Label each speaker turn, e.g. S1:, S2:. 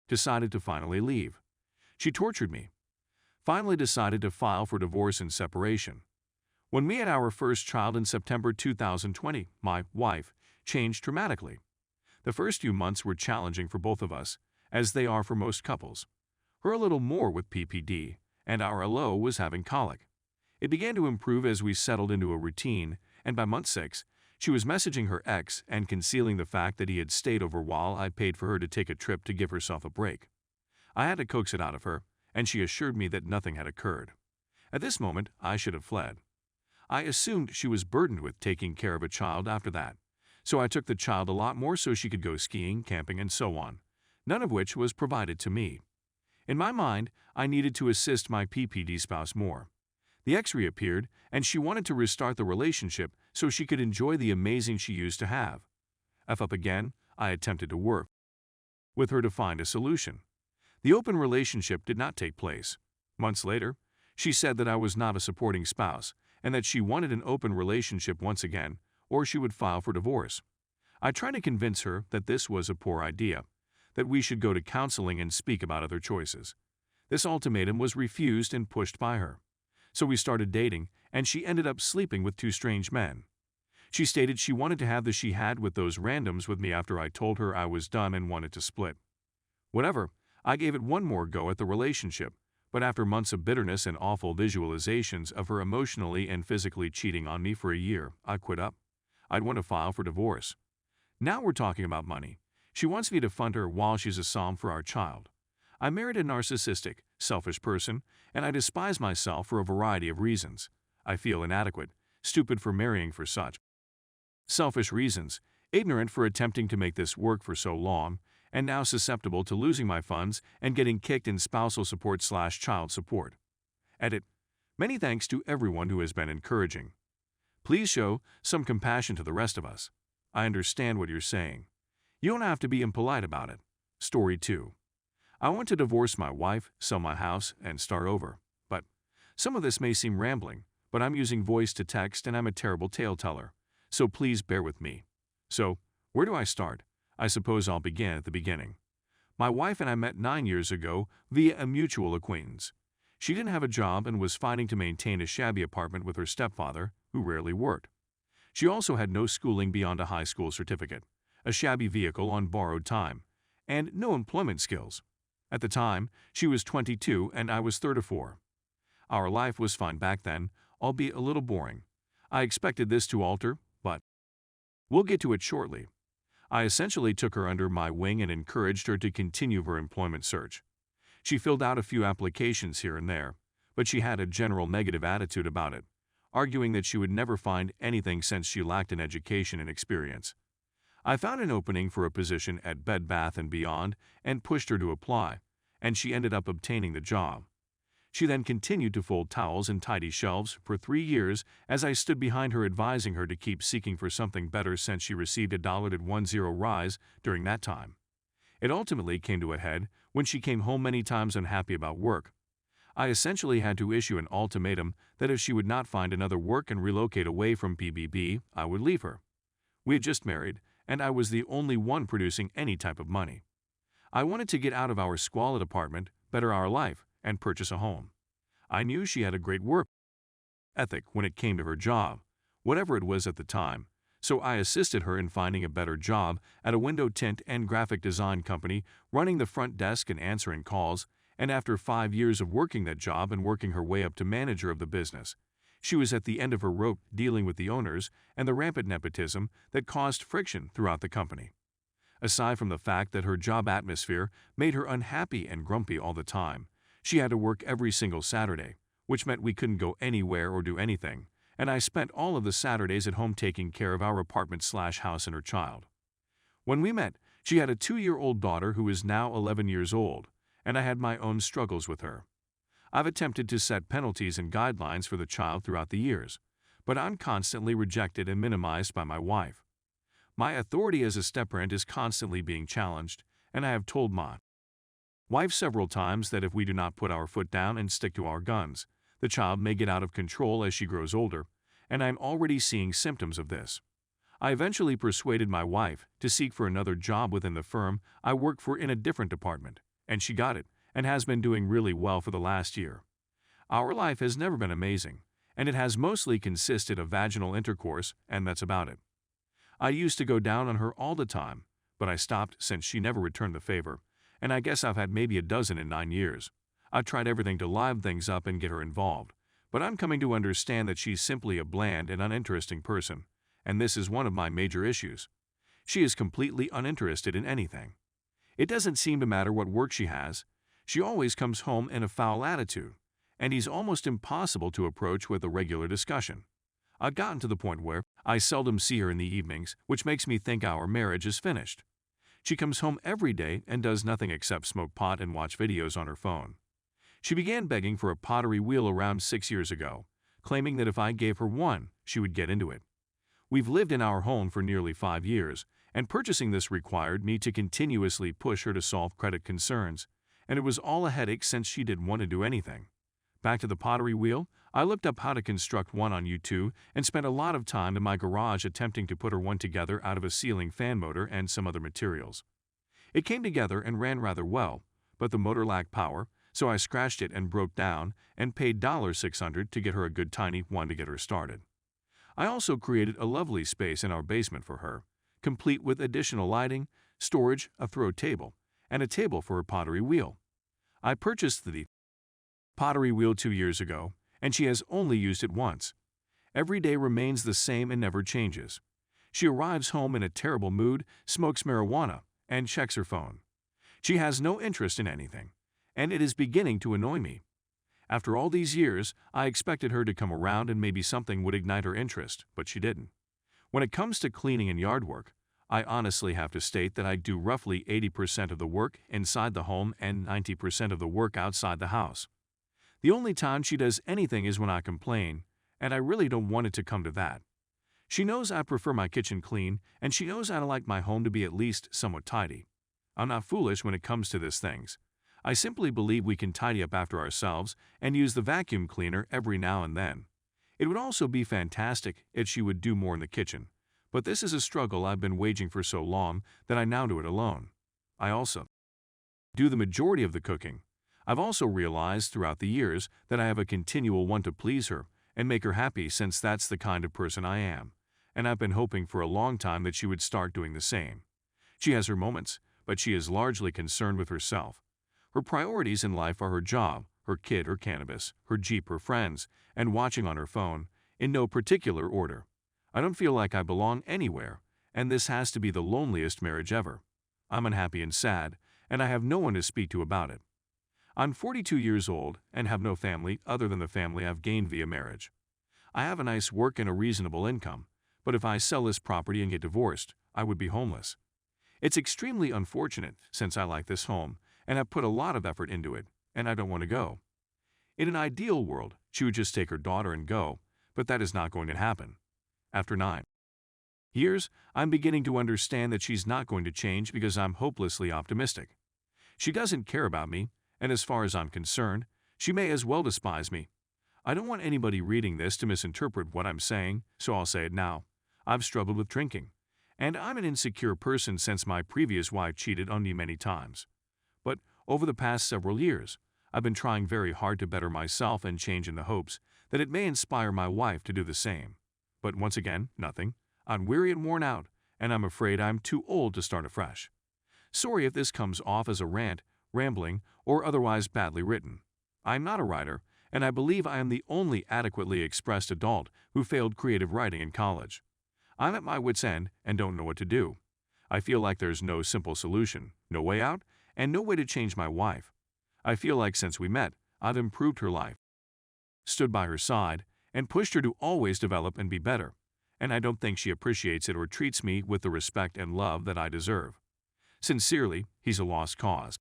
S1: decided to finally leave. She tortured me. Finally decided to file for divorce and separation. When we had our first child in September 2020, my wife changed dramatically. The first few months were challenging for both of us, as they are for most couples. Her a little more with PPD, and our LO was having colic. It began to improve as we settled into a routine, and by month 6, she was messaging her ex and concealing the fact that he had stayed over while I paid for her to take a trip to give herself a break. I had to coax it out of her, and she assured me that nothing had occurred. At this moment, I should have fled. I assumed she was burdened with taking care of a child after that, so I took the child a lot more so she could go skiing, camping, and so on, none of which was provided to me. In my mind, I needed to assist my PPD spouse more. The ex reappeared, and she wanted to restart the relationship so she could enjoy the amazing she used to have. F up again, I attempted to work with her to find a solution. The open relationship did not take place. Months later, she said that I was not a supporting spouse and that she wanted an open relationship once again, or she would file for divorce. I tried to convince her that this was a poor idea, that we should go to counseling and speak about other choices. This ultimatum was refused and pushed by her. So we started dating, and she ended up sleeping with 2 strange men. She stated she wanted to have the she had with those randoms with me after I told her I was done and wanted to split. Whatever, I gave it one more go at the relationship, but after months of bitterness and awful visualizations of her emotionally and physically cheating on me for a year, I quit up. I'd want to file for divorce. Now we're talking about money. She wants me to fund her while she's a psalm for our child. I married a narcissistic, selfish person, and I despise myself for a variety of reasons. I feel inadequate, stupid for marrying for such selfish reasons, ignorant for attempting to make this work for so long, and now susceptible to losing my funds and getting kicked in spousal support/child support. Edit. Many thanks to everyone who has been encouraging. Please show some compassion to the rest of us. I understand what you're saying. You don't have to be impolite about it. Story 2. I want to divorce my wife, sell my house, and start over. But some of this may seem rambling, but I'm using voice to text and I'm a terrible tale teller. So please bear with me. So, where do I start? I suppose I'll begin at the beginning. My wife and I met 9 years ago via a mutual acquaintance. She didn't have a job and was fighting to maintain a shabby apartment with her stepfather, who rarely worked. She also had no schooling beyond a high school certificate, a shabby vehicle on borrowed time, and no employment skills. At the time, she was 22 and I was 34. Our life was fine back then, albeit a little boring. I expected this to alter, but we'll get to it shortly. I essentially took her under my wing and encouraged her to continue her employment search. She filled out a few applications here and there, but she had a general negative attitude about it, arguing that she would never find anything since she lacked an education and experience. I found an opening for a position at Bed Bath & Beyond and pushed her to apply, and she ended up obtaining the job. She then continued to fold towels and tidy shelves for 3 years as I stood behind her advising her to keep seeking for something better since she received a $10 rise during that time. It ultimately came to a head when she came home many times unhappy about work. I essentially had to issue an ultimatum that if she would not find another work and relocate away from PBB, I would leave her. We had just married, and I was the only one producing any type of money. I wanted to get out of our squalid apartment, better our life, and purchase a home. I knew she had a great work ethic when it came to her job, whatever it was at the time, so I assisted her in finding a better job at a window tint and graphic design company, running the front desk and answering calls, and after 5 years of working that job and working her way up to manager of the business, she was at the end of her rope dealing with the owners and the rampant nepotism that caused friction throughout the company. Aside from the fact that her job atmosphere made her unhappy and grumpy all the time, she had to work every single Saturday, which meant we couldn't go anywhere or do anything, and I spent all of the Saturdays at home taking care of our apartment/house and her child. When we met, she had a 2-year-old daughter who is now 11 years old, and I had my own struggles with her. I've attempted to set penalties and guidelines for the child throughout the years, but I'm constantly rejected and minimized by my wife. My authority as a step-parent is constantly being challenged, and I have told my wife several times that if we do not put our foot down and stick to our guns, the child may get out of control as she grows older, and I'm already seeing symptoms of this. I eventually persuaded my wife to seek for another job within the firm I work for in a different department, And she got it, and has been doing really well for the last year. Our life has never been amazing, and it has mostly consisted of vaginal intercourse, and that's about it. I used to go down on her all the time, but I stopped since she never returned the favor, and I guess I've had maybe a dozen in 9 years. I've tried everything to liven things up and get her involved, but I'm coming to understand that she's simply a bland and uninteresting person, and this is one of my major issues. She is completely uninterested in anything. It doesn't seem to matter what work she has. She always comes home in a foul attitude, and he's almost impossible to approach with a regular discussion. I've gotten to the point where I seldom see her in the evenings, which makes me think our marriage is finished. She comes home every day and does nothing except smoke pot and watch videos on her phone. She began begging for a pottery wheel around 6 years ago, claiming that if I gave her one, she would get into it. We've lived in our home for nearly 5 years, and purchasing this required me to continuously push her to solve credit concerns, and it was all a headache since she didn't want to do anything. Back to the pottery wheel, I looked up how to construct one on YouTube and spent a lot of time in my garage attempting to put her one together out of a ceiling fan motor and some other materials. It came together and ran rather well, but the motor lacked power, so I scratched it and broke down and paid $600 to get her a good tiny one to get her started. I also created a lovely space in our basement for her, complete with additional lighting, storage, a throw table, and a table for her pottery wheel. I purchased the pottery wheel 2 years ago, and she has only used it once. Every day remains the same and never changes. She arrives home in a terrible mood, smokes marijuana, and checks her phone. She has no interest in anything, and it is beginning to annoy me. After all these years, I expected her to come around and maybe something would ignite her interest, but she didn't. When it comes to cleaning and yard work, I honestly have to state that I do roughly 80% of the work inside the home and 90% of the work outside the house. The only time she does anything is when I complain, and I really don't want it to come to that. She knows I prefer my kitchen clean, and she knows I like my home to be at least somewhat tidy. I'm not foolish when it comes to these things. I simply believe we can tidy up after ourselves and use the vacuum cleaner every now and then. It would also be fantastic if she would do more in the kitchen, but this is a struggle I've been waging for so long that I now do it alone. I also do the majority of the cooking. I've also realized throughout the years that I have a continual want to please her and make her happy since that's the kind of person I am, and I've been hoping for a long time that she would start doing the same. She has her moments, but she is largely concerned with herself. Her priorities in life are her job, her kid or cannabis, her Jeep or friends, and watching on her phone, in no particular order. I don't feel like I belong anywhere, and this has to be the loneliest marriage ever. I'm unhappy and sad, and I have no one to speak to about it. I'm 42 years old and have no family other than the family I've gained via marriage. I have a nice work and a reasonable income, but if I sell this property and get divorced, I would be homeless. It's extremely unfortunate since I like this home and have put a lot of effort into it, and I don't want to go. In an ideal world, she would just take her daughter and go, but that is not going to happen. After 9 years, I'm beginning to understand that she's not going to change because I'm hopelessly optimistic. She doesn't care about me, and as far as I'm concerned, she may as well despise me. I don't want anybody reading this to misinterpret what I'm saying, so I'll say it now. I've struggled with drinking, and I'm an insecure person since my previous wife cheated on me many times. But over the past several years, I've been trying very hard to better myself and change in the hopes that it may inspire my wife to do the same. But once again, nothing. I'm weary and worn out, and I'm afraid I'm too old to start afresh. Sorry if this comes off as a rant, rambling, or otherwise badly written. I'm not a writer, and I believe I am the only adequately expressed adult who failed creative writing in college. I'm at my wit's end and don't know what to do. I feel like there's no simple solution, no way out, and no way to change my wife. I feel like since we met, I've improved her life, stood by her side, and pushed her to always develop and be better, and I don't think she appreciates it or treats me with the respect and love that I deserve. Sincerely, he's a lost cause.